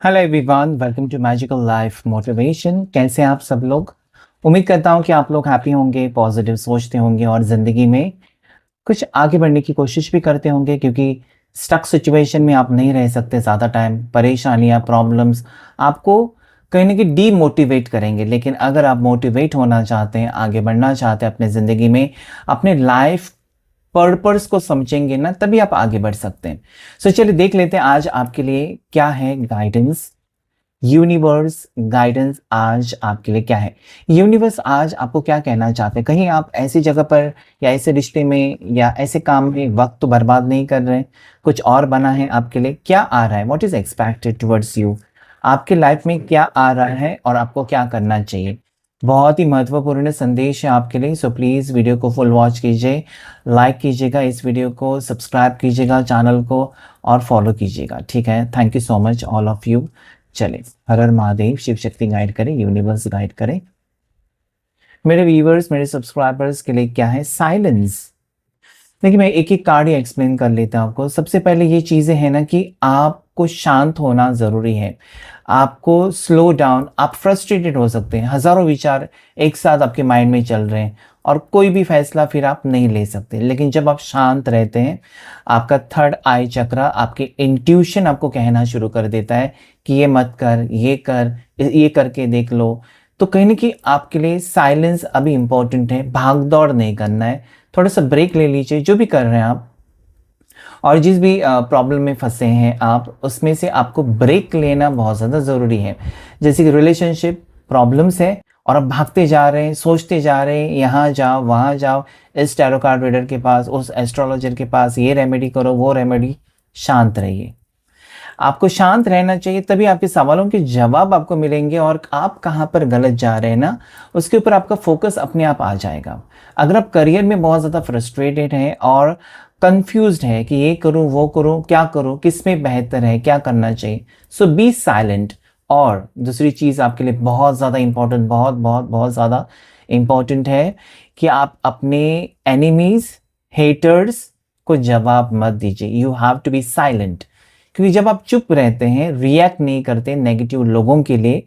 Hello everyone, welcome to magical life motivation. कैसे हैं आप सब लोग? उम्मीद करता हूं कि आप लोग हैप्पी होंगे, पॉजिटिव सोचते होंगे और ज़िंदगी में कुछ आगे बढ़ने की कोशिश भी करते होंगे, क्योंकि स्टक सिचुएशन में आप नहीं रह सकते ज़्यादा टाइम। परेशानियां, प्रॉब्लम्स आपको कहीं ना कहीं डीमोटिवेट करेंगे, लेकिन अगर आप मोटिवेट होना चाहते हैं, आगे बढ़ना चाहते हैं अपने ज़िंदगी में, अपने लाइफ पर्पस को समझेंगे ना, तभी आप आगे बढ़ सकते हैं। सो चलिए देख लेते हैं आज आपके लिए क्या है गाइडेंस। यूनिवर्स गाइडेंस आज आपके लिए क्या है? यूनिवर्स आज आपको क्या कहना चाहते हैं? कहीं आप ऐसी जगह पर या ऐसे रिश्ते में या ऐसे काम में वक्त तो बर्बाद नहीं कर रहे हैं, कुछ और बना है आपके लिए? क्या आ रहा है? What is expected towards you? आपके लाइफ में क्या आ रहा है और आपको क्या करना चाहिए? बहुत ही महत्वपूर्ण संदेश है आपके लिए। सो प्लीज़ वीडियो को फुल वॉच कीजिए, लाइक कीजिएगा इस वीडियो को, सब्सक्राइब कीजिएगा चैनल को और फॉलो कीजिएगा। ठीक है, thank you so much all of you. चले, हर हर महादेव, शिव शक्ति गाइड करे, यूनिवर्स गाइड करे। मेरे व्यूवर्स, मेरे सब्सक्राइबर्स के लिए क्या है साइलेंस? देखिए, मैं एक एक कार्ड ही एक्सप्लेन कर लेता हूँ आपको। सबसे पहले ये चीज़ें हैं ना कि आपको शांत होना ज़रूरी है, आपको स्लो डाउन। आप फ्रस्ट्रेटेड हो सकते हैं, हज़ारों विचार एक साथ आपके माइंड में चल रहे हैं और कोई भी फैसला फिर आप नहीं ले सकते। लेकिन जब आप शांत रहते हैं, आपका थर्ड आई चक्रा, आपके इंट्यूशन आपको कहना शुरू कर देता है कि ये मत कर, ये कर, ये करके देख लो। तो कहीं ना कहीं आपके लिए साइलेंस अभी इंपॉर्टेंट है। भाग दौड़ नहीं करना है, थोड़ा सा ब्रेक ले लीजिए जो भी कर रहे हैं आप। और जिस भी प्रॉब्लम में फंसे हैं आप, उसमें से आपको ब्रेक लेना बहुत ज़्यादा ज़रूरी है। जैसे कि रिलेशनशिप प्रॉब्लम्स है और आप भागते जा रहे हैं, सोचते जा रहे हैं, यहाँ जाओ वहाँ जाओ, इस टैरो कार्ड रीडर के पास, उस एस्ट्रोलॉजर के पास, ये रेमेडी करो, वो रेमेडी। शांत रहिए, आपको शांत रहना चाहिए, तभी आपके सवालों के जवाब आपको मिलेंगे और आप कहाँ पर गलत जा रहे हैं ना, उसके ऊपर आपका फोकस अपने आप आ जाएगा। अगर आप करियर में बहुत ज़्यादा फ्रस्ट्रेटेड हैं और कंफ्यूज्ड है कि ये करूँ, वो करूँ, क्या करूँ, किस में बेहतर है, क्या करना चाहिए, सो बी साइलेंट। और दूसरी चीज़ आपके लिए बहुत ज़्यादा इंपॉर्टेंट, बहुत बहुत बहुत ज़्यादा इंपॉर्टेंट है कि आप अपने एनिमीज, हेटर्स को जवाब मत दीजिए। You have to be silent, क्योंकि जब आप चुप रहते हैं, रिएक्ट नहीं करते नेगेटिव लोगों के लिए,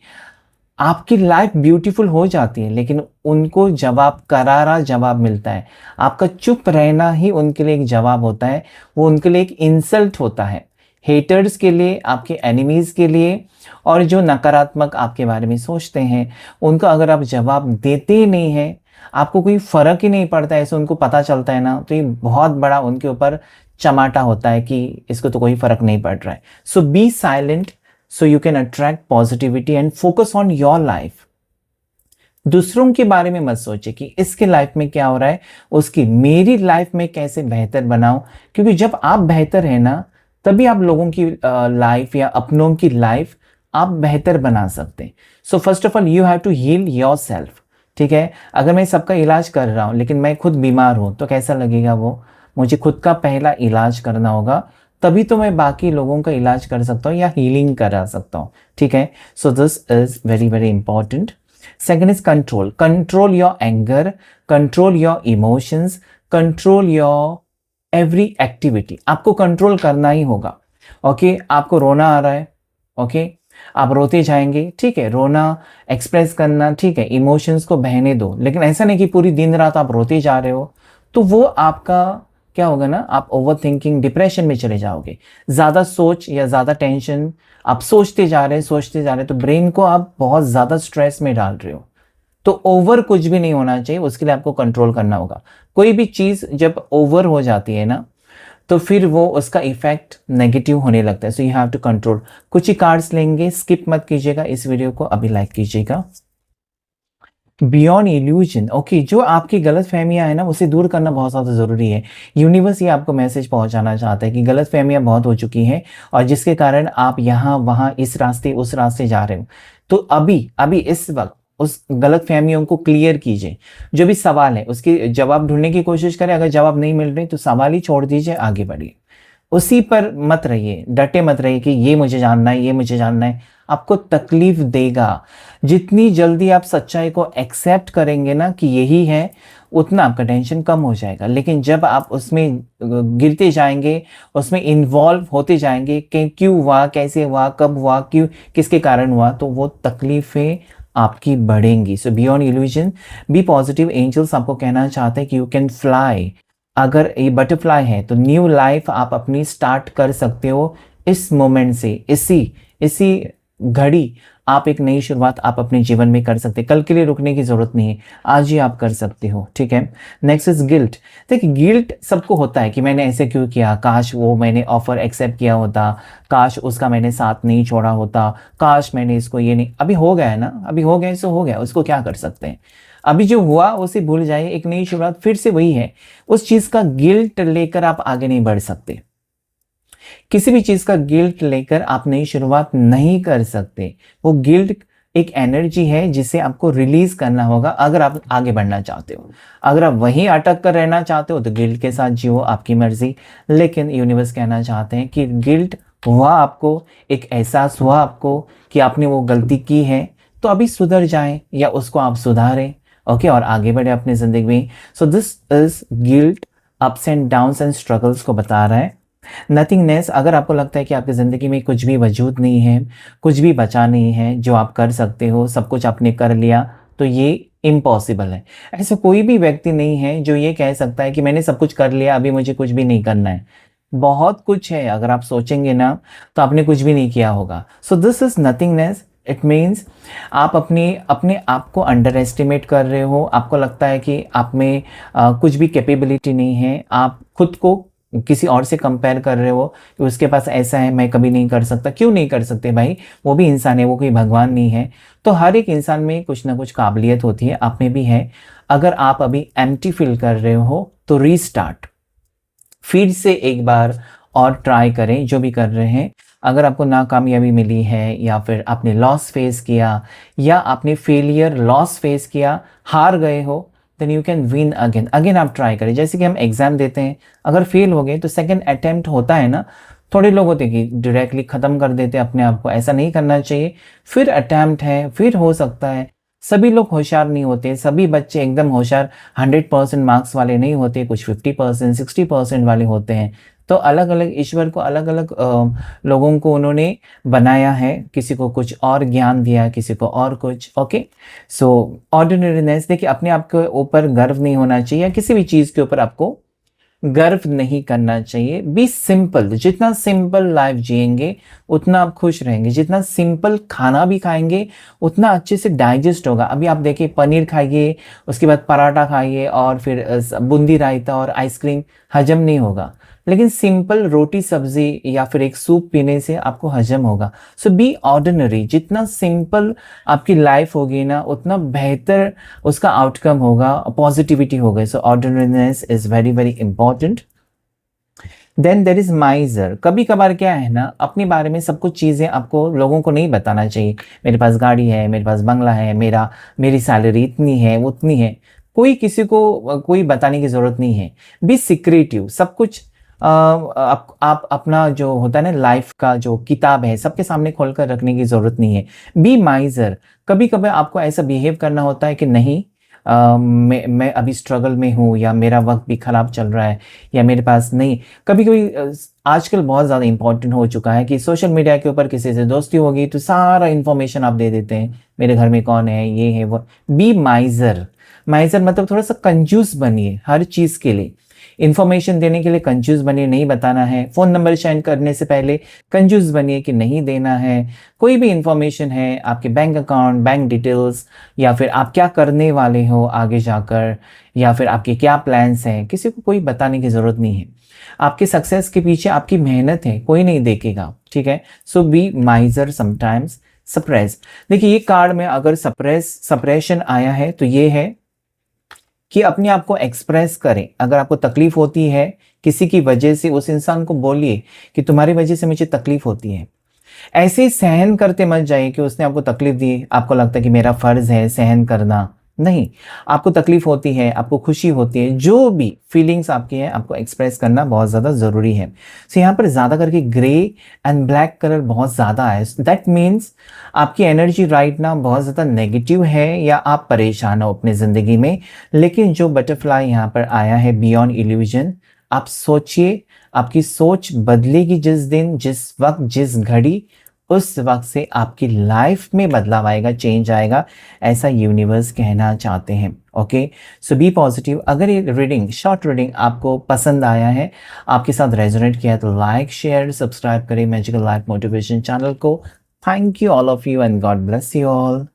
आपकी लाइफ ब्यूटीफुल हो जाती है, लेकिन उनको जवाब, करारा जवाब मिलता है। आपका चुप रहना ही उनके लिए एक जवाब होता है, वो उनके लिए एक इंसल्ट होता है। हेटर्स के लिए, आपके एनिमीज़ के लिए, और जो नकारात्मक आपके बारे में सोचते हैं, उनको अगर आप जवाब देते ही नहीं हैं, आपको कोई फ़र्क ही नहीं पड़ता है, ऐसे उनको पता चलता है ना, तो ये बहुत बड़ा उनके ऊपर चमाटा होता है कि इसको तो कोई फ़र्क नहीं पड़ रहा है। So be silent, so you can attract positivity and focus on your life। दूसरों के बारे में मत सोचे कि इसके लाइफ में क्या हो रहा है, उसकी, मेरी लाइफ में कैसे बेहतर बनाऊं, क्योंकि जब आप बेहतर है ना, तभी आप लोगों की लाइफ या अपनों की लाइफ आप बेहतर बना सकते हैं। So first of all you have to heal yourself. ठीक है, अगर मैं सबका इलाज कर रहा हूँ लेकिन मैं खुद बीमार हूँ तो कैसा लगेगा वो? मुझे खुद का पहला इलाज करना होगा, तभी तो मैं बाकी लोगों का इलाज कर सकता हूँ या हीलिंग करा सकता हूँ। ठीक है, so this is very very important. Second is control. Control your anger, control your emotions, control your every activity. आपको कंट्रोल करना ही होगा। ओके, आपको रोना आ रहा है, ओके, आप रोते जाएंगे, ठीक है, रोना एक्सप्रेस करना, ठीक है, इमोशंस को बहने दो, लेकिन ऐसा नहीं कि पूरी दिन रात आप रोते जा रहे हो, तो वो आपका क्या होगा ना, आप ओवर थिंकिंग, डिप्रेशन में चले जाओगे। ज़्यादा सोच या ज़्यादा टेंशन, आप सोचते जा रहे हैं, सोचते जा रहे हैं, तो ब्रेन को आप बहुत ज़्यादा स्ट्रेस में डाल रहे हो। तो ओवर कुछ भी नहीं होना चाहिए, उसके लिए आपको कंट्रोल करना होगा। कोई भी चीज़ जब ओवर हो जाती है ना, तो फिर वो उसका इफेक्ट नेगेटिव होने लगता है। So you have to control. कुछ ही कार्ड्स लेंगे, स्किप मत कीजिएगा इस वीडियो को, अभी लाइक कीजिएगा। Beyond illusion. ओके, जो आपकी गलत फहमियाँ है ना, उसे दूर करना बहुत ज़्यादा ज़रूरी है। यूनिवर्स ये आपको मैसेज पहुंचाना चाहता है कि गलत फहमियाँ बहुत हो चुकी हैं और जिसके कारण आप यहाँ वहाँ, इस रास्ते उस रास्ते जा रहे हो। तो अभी अभी इस वक्त उस गलत फहमियों को क्लियर कीजिए। जो भी सवाल है उसके जवाब ढूंढने की कोशिश करें, अगर जवाब नहीं मिल रहे तो सवाल ही छोड़ दीजिए, आगे बढ़िए। उसी पर मत रहिए, डटे मत रहिए कि ये मुझे जानना है, ये मुझे जानना है, आपको तकलीफ देगा। जितनी जल्दी आप सच्चाई को एक्सेप्ट करेंगे ना कि यही है, उतना आपका टेंशन कम हो जाएगा। लेकिन जब आप उसमें गिरते जाएंगे, उसमें इन्वॉल्व होते जाएंगे कि क्यों हुआ, कैसे हुआ, कब हुआ, क्यों, किसके कारण हुआ, तो वो तकलीफें आपकी बढ़ेंगी। So beyond illusion, be positive. Angels आपको कहना चाहते हैं कि यू कैन फ्लाई। अगर ये बटरफ्लाई है तो न्यू लाइफ आप अपनी स्टार्ट कर सकते हो इस मोमेंट से, इसी इसी घड़ी आप एक नई शुरुआत आप अपने जीवन में कर सकते हैं। कल के लिए रुकने की जरूरत नहीं है, आज ही आप कर सकते हो, ठीक है। Next is guilt. देखिए गिल्ट सबको होता है कि मैंने ऐसे क्यों किया, काश वो मैंने ऑफर एक्सेप्ट किया होता, काश उसका मैंने साथ नहीं छोड़ा होता, काश मैंने इसको ये नहीं, अभी हो गया है ना, अभी हो गया सो हो गया, उसको क्या कर सकते हैं। अभी जो हुआ उसे भूल जाइए, एक नई शुरुआत फिर से वही है। उस चीज का गिल्ट लेकर आप आगे नहीं बढ़ सकते। किसी भी चीज का गिल्ट लेकर आप नई शुरुआत नहीं कर सकते। वो गिल्ट एक एनर्जी है जिसे आपको रिलीज करना होगा अगर आप आगे बढ़ना चाहते हो। अगर आप वहीं अटक कर रहना चाहते हो तो गिल्ट के साथ जियो, आपकी मर्जी। लेकिन यूनिवर्स कहना चाहते हैं कि गिल्ट हुआ आपको, एक एहसास हुआ आपको कि आपने वो गलती की है, तो अभी सुधर जाएं या उसको आप सुधारें, ओके, और आगे बढ़े अपनी जिंदगी में। So this is guilt, ups and downs and struggles को बता रहा है। नथिंगनेस, अगर आपको लगता है कि आपकी ज़िंदगी में कुछ भी वजूद नहीं है, कुछ भी बचा नहीं है जो आप कर सकते हो, सब कुछ आपने कर लिया, तो ये इम्पॉसिबल है। ऐसा कोई भी व्यक्ति नहीं है जो ये कह सकता है कि मैंने सब कुछ कर लिया, अभी मुझे कुछ भी नहीं करना है। बहुत कुछ है, अगर आप सोचेंगे ना तो आपने कुछ भी नहीं किया होगा। So this is nothingness. It means आप अपने अपने आप को अंडर एस्टिमेट कर रहे हो। आपको लगता है कि आप में कुछ भी कैपेबिलिटी नहीं है। आप खुद को किसी और से कंपेयर कर रहे हो कि उसके पास ऐसा है, मैं कभी नहीं कर सकता। क्यों नहीं कर सकते भाई, वो भी इंसान है, वो कोई भगवान नहीं है। तो हर एक इंसान में कुछ ना कुछ काबिलियत होती है, आप में भी है। अगर आप अभी एम्प्टी फील कर रहे हो तो रीस्टार्ट, फिर से एक बार और ट्राई करें जो भी कर रहे हैं। अगर आपको नाकामयाबी मिली है, या फिर आपने लॉस फेस किया, या आपने फेलियर लॉस फेस किया, हार गए हो, then you can win again. Again आप ट्राई करें। जैसे कि हम एग्जाम देते हैं, अगर फेल हो गए तो सेकंड अटेम्प्ट होता है ना। थोड़े लोग होते हैं कि डायरेक्टली ख़त्म कर देते हैं अपने आप को, ऐसा नहीं करना चाहिए। फिर अटेम्प्ट है, फिर हो सकता है। सभी लोग होशियार नहीं होते, सभी बच्चे एकदम होशियार 100% मार्क्स वाले नहीं होते, कुछ 50% 60% वाले होते हैं। तो अलग अलग ईश्वर को अलग अलग लोगों को उन्होंने बनाया है, किसी को कुछ और ज्ञान दिया, किसी को और कुछ, ओके। सो ऑर्डिनरीनेस, देखिए अपने आप के ऊपर गर्व नहीं होना चाहिए, किसी भी चीज़ के ऊपर आपको गर्व नहीं करना चाहिए। बी सिंपल, जितना सिंपल लाइफ जिएंगे उतना आप खुश रहेंगे। जितना सिंपल खाना भी खाएंगे उतना अच्छे से डाइजेस्ट होगा। अभी आप देखिए, पनीर खाइए, उसके बाद पराठा खाइए, और फिर बूंदी रायता और आइसक्रीम, हजम नहीं होगा। लेकिन सिंपल रोटी सब्जी या फिर एक सूप पीने से आपको हजम होगा। So be ordinary. जितना सिंपल आपकी लाइफ होगी ना, उतना बेहतर उसका आउटकम होगा, पॉजिटिविटी होगा। So ordinariness is very very important. Then there is miser. कभी कभार क्या है ना, अपने बारे में सब कुछ चीज़ें आपको लोगों को नहीं बताना चाहिए। मेरे पास गाड़ी है, मेरे पास बंगला है, मेरी सैलरी इतनी है, उतनी है। कोई किसी को कोई बताने की ज़रूरत नहीं है। Be secretive. सब कुछ आप अपना जो होता है ना लाइफ का जो किताब है, सबके सामने खोलकर रखने की ज़रूरत नहीं है। Be miser. कभी कभी आपको ऐसा बिहेव करना होता है कि नहीं, मैं अभी स्ट्रगल में हूँ, या मेरा वक्त भी ख़राब चल रहा है, या मेरे पास नहीं। कभी कभी आजकल बहुत ज़्यादा इंपॉर्टेंट हो चुका है कि सोशल मीडिया के ऊपर किसी से दोस्ती होगी तो सारा इन्फॉर्मेशन आप दे देते हैं, मेरे घर में कौन है, ये है वो। बी माइजर। माइजर मतलब थोड़ा सा कंजूस बनिए हर चीज़ के लिए। इन्फॉर्मेशन देने के लिए कंजूस बनिए, नहीं बताना है। फ़ोन नंबर शेयर करने से पहले कंजूस बनिए कि नहीं देना है। कोई भी इन्फॉर्मेशन है, आपके बैंक अकाउंट, बैंक डिटेल्स, या फिर आप क्या करने वाले हो आगे जाकर, या फिर आपके क्या प्लान्स हैं, किसी को कोई बताने की ज़रूरत नहीं है। आपके सक्सेस के पीछे आपकी मेहनत है, कोई नहीं देखेगा, ठीक है। So B माइजर sometimes. सप्रेस। देखिए ये कार्ड में अगर सप्रेशन आया है तो ये है कि अपने आप को एक्सप्रेस करें। अगर आपको तकलीफ होती है किसी की वजह से, उस इंसान को बोलिए कि तुम्हारी वजह से मुझे तकलीफ होती है। ऐसे सहन करते मत जाइए कि उसने आपको तकलीफ दी, आपको लगता है कि मेरा फर्ज है सहन करना। नहीं, आपको तकलीफ होती है, आपको खुशी होती है, जो भी फीलिंग्स आपकी हैं, आपको एक्सप्रेस करना बहुत ज़्यादा ज़रूरी है। सो यहाँ पर ज़्यादा करके ग्रे एंड ब्लैक कलर बहुत ज़्यादा है। दैट मीन्स आपकी एनर्जी राइट नाउ बहुत ज़्यादा नेगेटिव है या आप परेशान हो अपनी ज़िंदगी में। लेकिन जो बटरफ्लाई यहाँ पर आया है बियॉन्ड इल्यूजन, आप सोचिए, आपकी सोच बदलेगी जिस दिन, जिस वक़्त, जिस घड़ी, उस वक़्त से आपकी लाइफ में बदलाव आएगा, चेंज आएगा, ऐसा यूनिवर्स कहना चाहते हैं। ओके, सो बी पॉजिटिव। अगर ये रीडिंग, शॉर्ट रीडिंग आपको पसंद आया है, आपके साथ रेजोनेट किया, तो लाइक, शेयर, सब्सक्राइब करें मैजिकल लाइफ मोटिवेशन चैनल को। Thank you all of you and God bless you all.